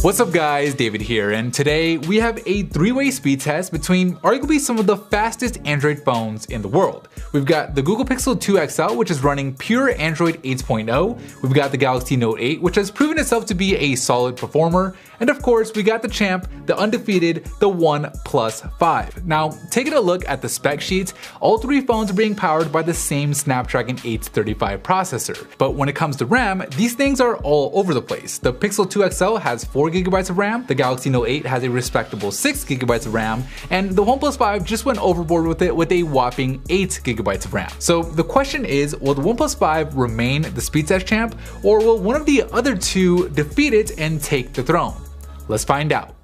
What's up guys, David here, and today we have a three-way speed test between arguably some of the fastest Android phones in the world. We've got the Google Pixel 2 XL, which is running pure Android 8.0. We've got the Galaxy Note 8, which has proven itself to be a solid performer. And of course, we got the champ, the undefeated, the OnePlus 5. Now, taking a look at the spec sheets, all three phones are being powered by the same Snapdragon 835 processor. But when it comes to RAM, these things are all over the place. The Pixel 2 XL has 4GB of RAM, the Galaxy Note 8 has a respectable 6GB of RAM, and the OnePlus 5 just went overboard with it with a whopping 8GB of RAM. So the question is, will the OnePlus 5 remain the speed test champ, or will one of the other two defeat it and take the throne? Let's find out.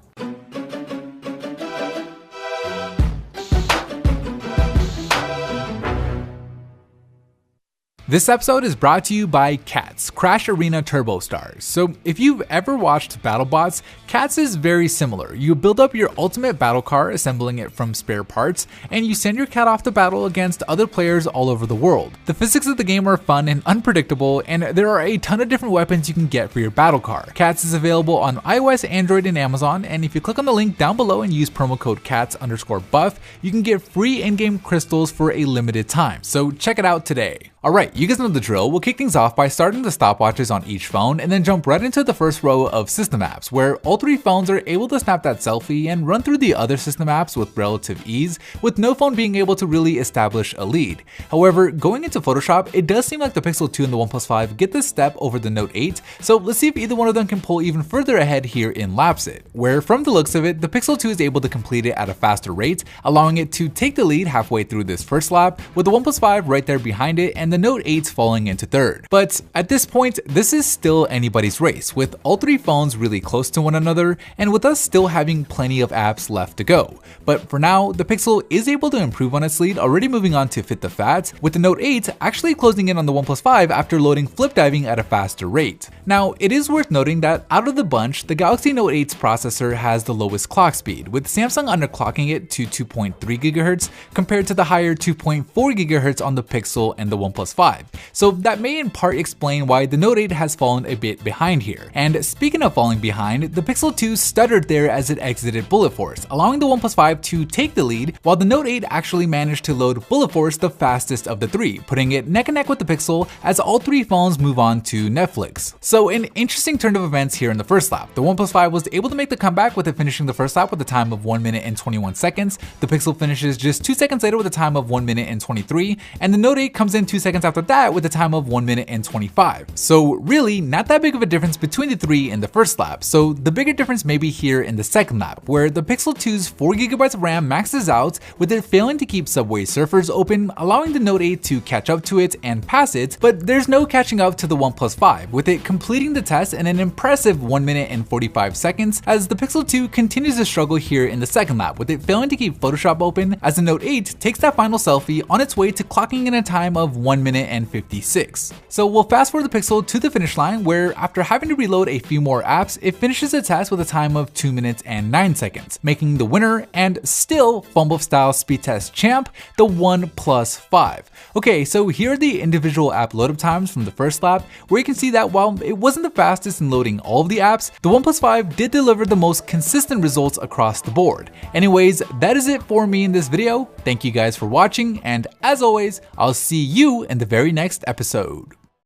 This episode is brought to you by Cats, Crash Arena Turbo Stars. So if you've ever watched BattleBots, Cats is very similar. You build up your ultimate battle car, assembling it from spare parts, and you send your cat off to battle against other players all over the world. The physics of the game are fun and unpredictable, and there are a ton of different weapons you can get for your battle car. Cats is available on iOS, Android, and Amazon, and if you click on the link down below and use promo code CATS_buff, you can get free in-game crystals for a limited time. So check it out today. Alright, you guys know the drill. We'll kick things off by starting the stopwatches on each phone and then jump right into the first row of system apps, where all three phones are able to snap that selfie and run through the other system apps with relative ease, with no phone being able to really establish a lead. However, going into Photoshop, it does seem like the Pixel 2 and the OnePlus 5 get this step over the Note 8, so let's see if either one of them can pull even further ahead here in Lapsit, where from the looks of it, the Pixel 2 is able to complete it at a faster rate, allowing it to take the lead halfway through this first lap, with the OnePlus 5 right there behind it and the Note 8 falling into third. But at this point, this is still anybody's race, with all three phones really close to one another, and with us still having plenty of apps left to go. But for now, the Pixel is able to improve on its lead, already moving on to Fit the Fat, with the Note 8 actually closing in on the OnePlus 5 after loading flip diving at a faster rate. Now, it is worth noting that out of the bunch, the Galaxy Note 8's processor has the lowest clock speed, with Samsung underclocking it to 2.3 GHz compared to the higher 2.4 GHz on the Pixel and the OnePlus 5. So that may in part explain why the Note 8 has fallen a bit behind here. And speaking of falling behind, the Pixel 2 stuttered there as it exited Bullet Force, allowing the OnePlus 5 to take the lead, while the Note 8 actually managed to load Bullet Force the fastest of the three, putting it neck and neck with the Pixel as all three phones move on to Netflix. So an interesting turn of events here in the first lap. The OnePlus 5 was able to make the comeback with it finishing the first lap with a time of 1 minute and 21 seconds. The Pixel finishes just 2 seconds later with a time of 1 minute and 23, and the Note 8 comes in 2 seconds after that with a time of 1 minute and 25. So really not that big of a difference between the three in the first lap. So the bigger difference may be here in the second lap, where the Pixel 2's 4GB of RAM maxes out, with it failing to keep Subway Surfers open, allowing the Note 8 to catch up to it and pass it, but there's no catching up to the OnePlus 5, with it completing the test in an impressive 1 minute and 45 seconds, as the Pixel 2 continues to struggle here in the second lap, with it failing to keep Photoshop open, as the Note 8 takes that final selfie on its way to clocking in a time of 1 minute and 56. So we'll fast forward the Pixel to the finish line, where after having to reload a few more apps, it finishes the test with a time of 2 minutes and 9 seconds, making the winner and still phone style speed test champ, the OnePlus 5. Okay, so here are the individual app load up times from the first lap, where you can see that while it wasn't the fastest in loading all of the apps, the OnePlus 5 did deliver the most consistent results across the board. Anyways, that is it for me in this video. Thank you guys for watching, and as always, I'll see you in the very next episode.